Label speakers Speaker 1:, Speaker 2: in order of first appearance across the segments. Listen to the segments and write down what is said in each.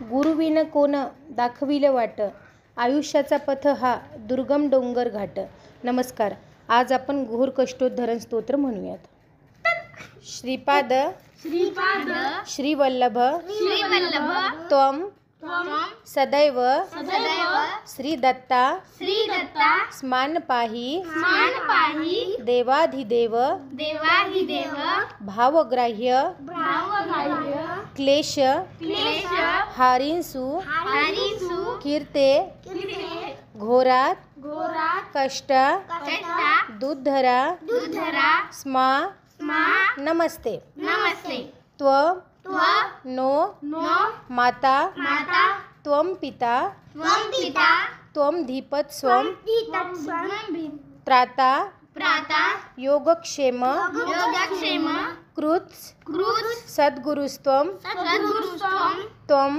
Speaker 1: गुरुविन कोण दाखविले वाट, आयुष्याचा पथ हा दुर्गम डोंगर घाट. नमस्कार. आज आपण घोर कष्टोद्धरण स्तोत्र म्हणूयात. श्रीपाद श्रीवल्लभ त्वं सदैव श्रीदत्ता स्मान् पाहि देवाधिदेव भावग्राह्य क्लेश हारिंसु कीर्ते घोरात कष्ट दुद्धरा स्मा नमस्ते. त्व नो माता त्वं पिता त्वं धीपत्स्वं त्राता योगक्षेम कृत्स सद्गुरुस्त्वं त्वं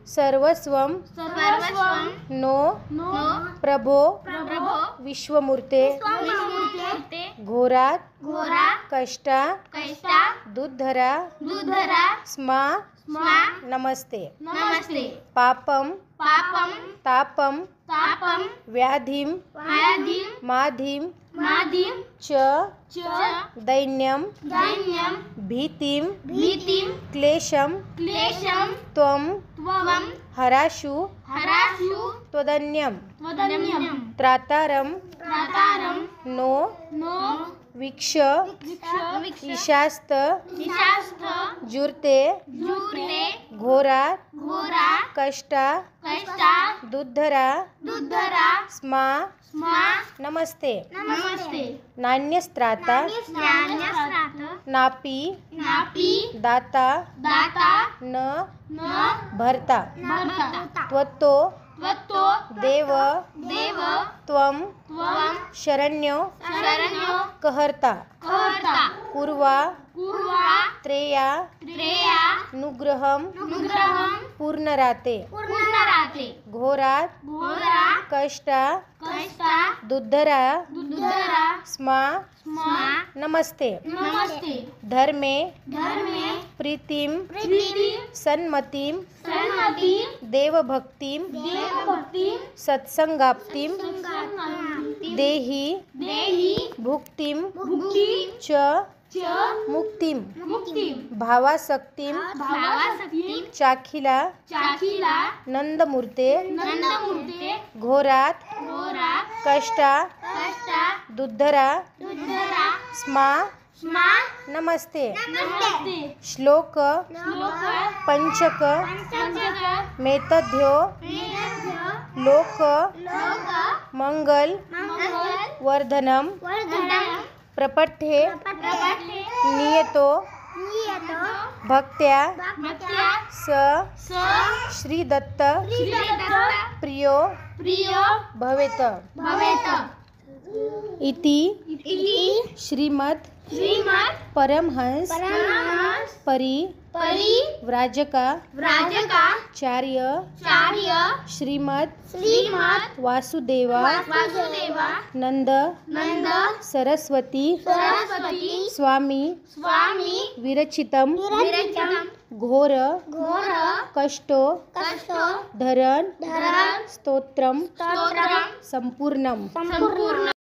Speaker 1: सर्वस्वं नो प्रभो विश्वमूर्ते घोरात कष्टा दुद्धरा स्मा नमस्ते. पापं तापं व्याधिं माधिं च दैन्यं भीतिं क्लेशं त्वं हराशु त्वदन्यं त्रातारं नो वीक्ष ईशास्त जुर्ते घोरात कष्टा दुद्धरा स्मा नमस्ते. नान्यस्त्राता नापी दाता न भर्ता त्वत्तो देव त्वं शरण्यो कहर्ता कुर्वा त्रेया नुग्रहं पूर्णराते घोरात कष्टा दुद्धरा स्मा नमस्ते. धर्मे प्रीतिं सन्मतिं देवभक्तिं सत्संगाप्तिं देहि भुक्तिं च मुक्तिं भावासक्तिं चाखिला नंदमूर्ते घोरात कष्टा दुद्धरा स्मा नमस्ते. श्लोक पंचक मेतध्यो लोक मंगल वर्धनम प्रपठ्ये नियतो भक्त्या स श्रीदत्त प्रियो भवेत. इति श्रीमद् परमहंस परिव्राजका चार्य श्रीमद् वासुदेवा नंद सरस्वती स्वामी विरचितम घोर कष्टो धरण स्तोत्रम संपूर्णम.